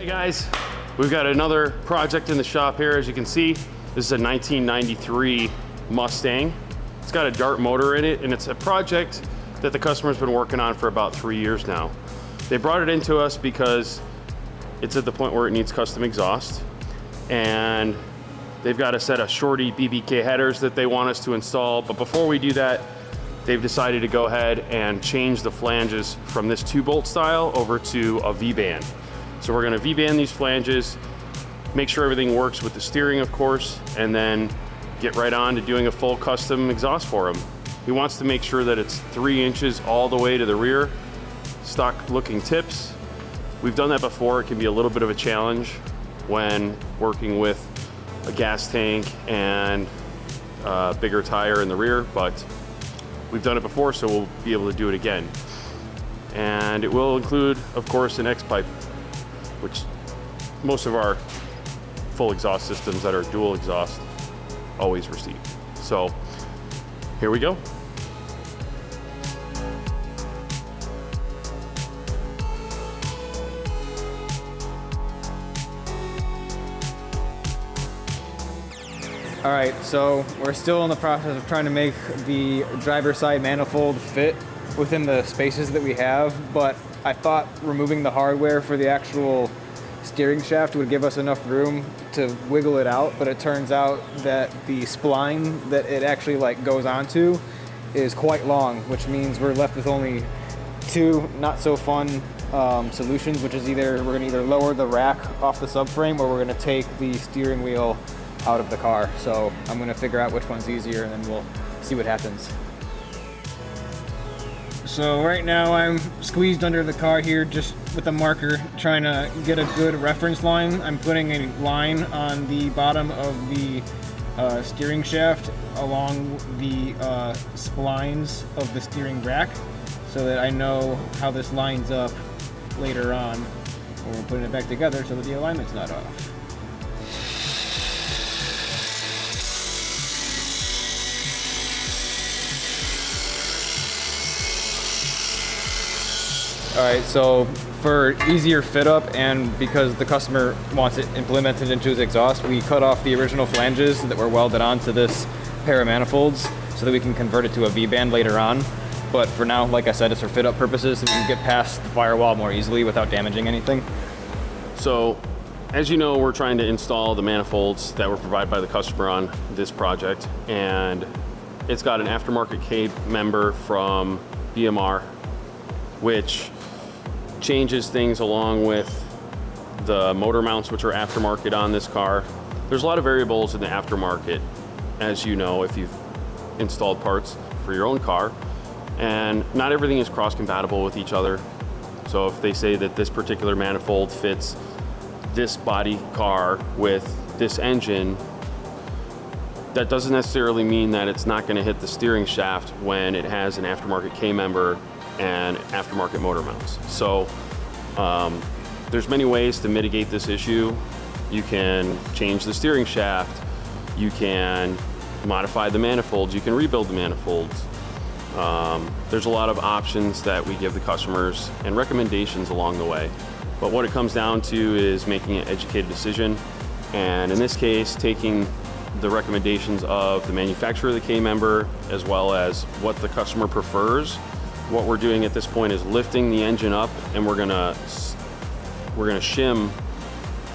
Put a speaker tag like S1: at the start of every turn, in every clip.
S1: Hey guys, we've got another project in the shop here. As you can see, this is a 1993 Mustang. It's got a Dart motor in it, and it's a project that the customer's been working on for about 3 years now. They brought it into us because it's at the point where it needs custom exhaust, and they've got a set of shorty BBK headers that they want us to install. But before we do that, they've decided to go ahead and change the flanges from this 2-bolt style over to a V-band. So we're gonna V-band these flanges, make sure everything works with the steering, of course, and then get right on to doing a full custom exhaust for him. He wants to make sure that it's 3 inches all the way to the rear, stock looking tips. We've done that before. It can be a little bit of a challenge when working with a gas tank and a bigger tire in the rear, but we've done it before, so we'll be able to do it again. And it will include, of course, an X-pipe, which most of our full exhaust systems that are dual exhaust always receive. So here we go.
S2: All right, so we're still in the process of trying to make the driver's side manifold fit within the spaces that we have, but I thought removing the hardware for the actual steering shaft would give us enough room to wiggle it out, but it turns out that the spline that it actually goes onto is quite long, which means we're left with only 2 not so fun solutions, which is we're gonna either lower the rack off the subframe or we're gonna take the steering wheel out of the car. So I'm gonna figure out which one's easier and then we'll see what happens. So right now I'm squeezed under the car here just with a marker trying to get a good reference line. I'm putting a line on the bottom of the steering shaft along the splines of the steering rack so that I know how this lines up later on when we're putting it back together so that the alignment's not off. All right, so for easier fit up and because the customer wants it implemented into his exhaust, we cut off the original flanges that were welded onto this pair of manifolds so that we can convert it to a V-band later on. But for now, like I said, it's for fit up purposes so we can get past the firewall more easily without damaging anything.
S1: So, as you know, we're trying to install the manifolds that were provided by the customer on this project, and it's got an aftermarket K member from BMR, which changes things along with the motor mounts, which are aftermarket on this car. There's a lot of variables in the aftermarket, as you know, if you've installed parts for your own car, and not everything is cross-compatible with each other. So if they say that this particular manifold fits this body car with this engine, that doesn't necessarily mean that it's not going to hit the steering shaft when it has an aftermarket K member and aftermarket motor mounts. So there's many ways to mitigate this issue. You can change the steering shaft, you can modify the manifolds, you can rebuild the manifolds. There's a lot of options that we give the customers and recommendations along the way. But what it comes down to is making an educated decision, and in this case, taking the recommendations of the manufacturer of the K member as well as what the customer prefers. What we're doing at this point is lifting the engine up, and we're gonna shim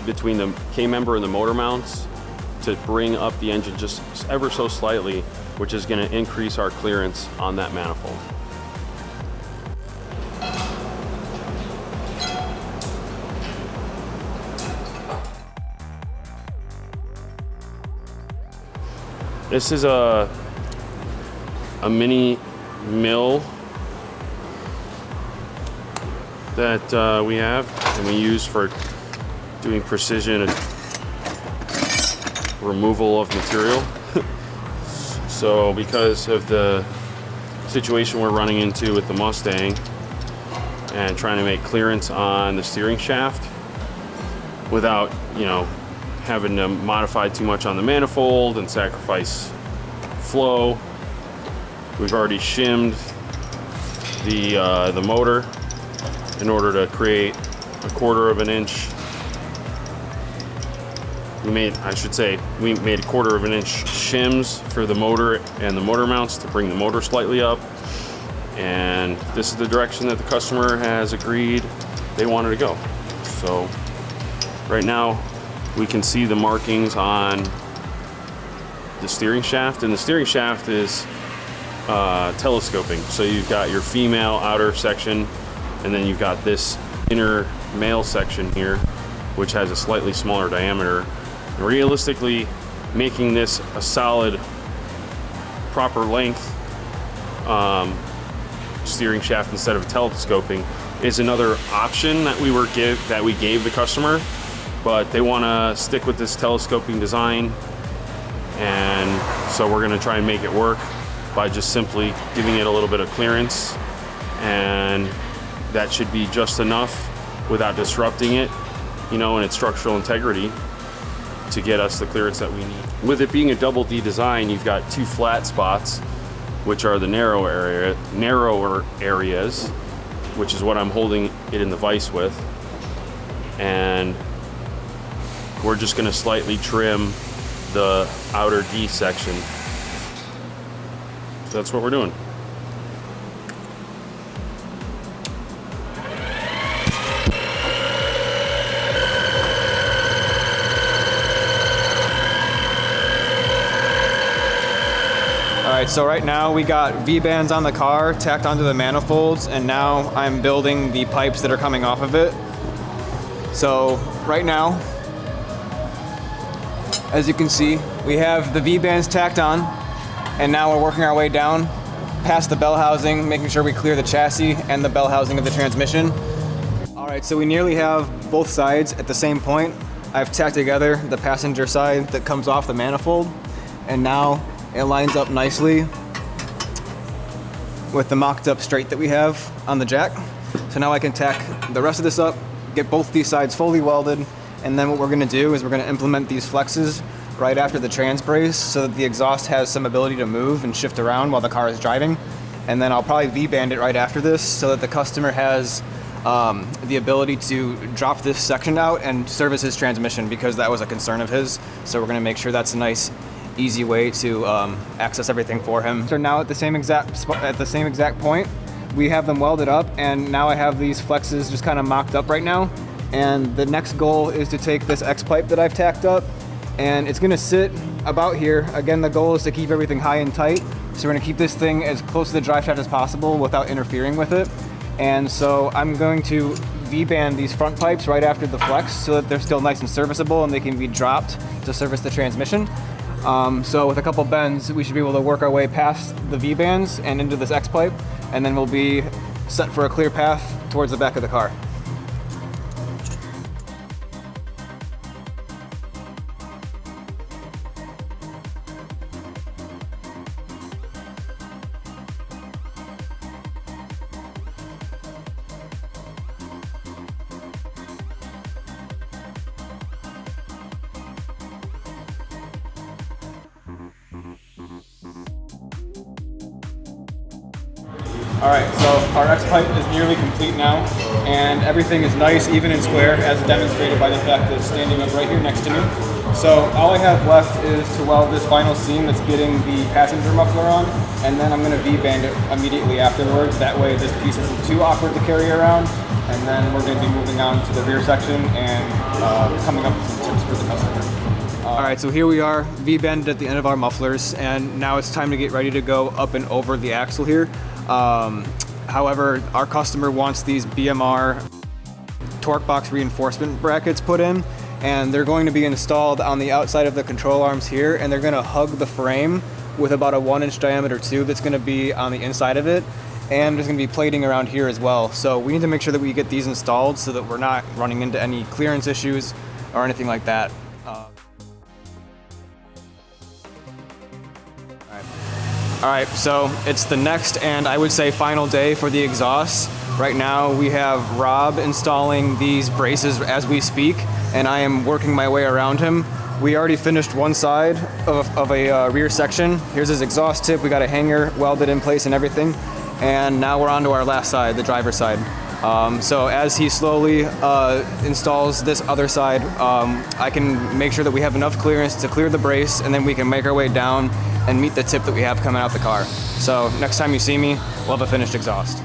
S1: between the K member and the motor mounts to bring up the engine just ever so slightly, which is gonna increase our clearance on that manifold. This is a mini mill that we have and we use for doing precision removal of material. So because of the situation we're running into with the Mustang and trying to make clearance on the steering shaft without, having to modify too much on the manifold and sacrifice flow, we've already shimmed the motor in order to create 1/4 of an inch we made a 1/4 inch shims for the motor and the motor mounts to bring the motor slightly up. And this is the direction that the customer has agreed they wanted to go. So right now we can see the markings on the steering shaft, and the steering shaft is telescoping. So you've got your female outer section, and then you've got this inner male section here, which has a slightly smaller diameter. And realistically, making this a solid, proper length steering shaft instead of telescoping is another option that we gave the customer, but they want to stick with this telescoping design, and so we're going to try and make it work by just simply giving it a little bit of clearance, and that should be just enough without disrupting it, you know, and its structural integrity to get us the clearance that we need. With it being a double D design, you've got 2 flat spots, which are the narrower areas, which is what I'm holding it in the vise with. And we're just gonna slightly trim the outer D section. So that's what we're doing.
S2: All right, so right now we got V-bands on the car tacked onto the manifolds, and now I'm building the pipes that are coming off of it. So right now, as you can see, we have the V-bands tacked on, and now we're working our way down past the bell housing, making sure we clear the chassis and the bell housing of the transmission. All right, so we nearly have both sides at the same point. I've tacked together the passenger side that comes off the manifold, and now it lines up nicely with the mocked up straight that we have on the jack. So now I can tack the rest of this up, get both these sides fully welded, and then what we're gonna do is we're gonna implement these flexes right after the trans brace so that the exhaust has some ability to move and shift around while the car is driving. And then I'll probably V-band it right after this so that the customer has the ability to drop this section out and service his transmission, because that was a concern of his. So we're gonna make sure that's a nice, easy way to access everything for him. So now at the same exact point, we have them welded up, and now I have these flexes just kind of mocked up right now. And the next goal is to take this X pipe that I've tacked up, and it's gonna sit about here. Again, the goal is to keep everything high and tight. So we're gonna keep this thing as close to the drive shaft as possible without interfering with it. And so I'm going to V-band these front pipes right after the flex so that they're still nice and serviceable and they can be dropped to service the transmission. So with a couple bends, we should be able to work our way past the V-bands and into this X pipe, and then we'll be set for a clear path towards the back of the car. All right, so our X pipe is nearly complete now, and everything is nice, even and square, as demonstrated by the fact that it's standing up right here next to me. So all I have left is to weld this vinyl seam that's getting the passenger muffler on, and then I'm going to V-band it immediately afterwards. That way this piece isn't too awkward to carry around, and then we're going to be moving on to the rear section and coming up with some tips for the customer. All right, so here we are, V-banded at the end of our mufflers, and now it's time to get ready to go up and over the axle here. However, our customer wants these BMR torque box reinforcement brackets put in, and they're going to be installed on the outside of the control arms here, and they're going to hug the frame with about a 1-inch diameter tube that's going to be on the inside of it, and there's going to be plating around here as well. So we need to make sure that we get these installed so that we're not running into any clearance issues or anything like that. All right, so it's the next and I would say final day for the exhaust. Right now we have Rob installing these braces as we speak, and I am working my way around him. We already finished one side of a rear section. Here's his exhaust tip. We got a hanger welded in place and everything. And now we're on to our last side, the driver's side. So as he slowly installs this other side, I can make sure that we have enough clearance to clear the brace, and then we can make our way down and meet the tip that we have coming out the car. So next time you see me, we'll have a finished exhaust.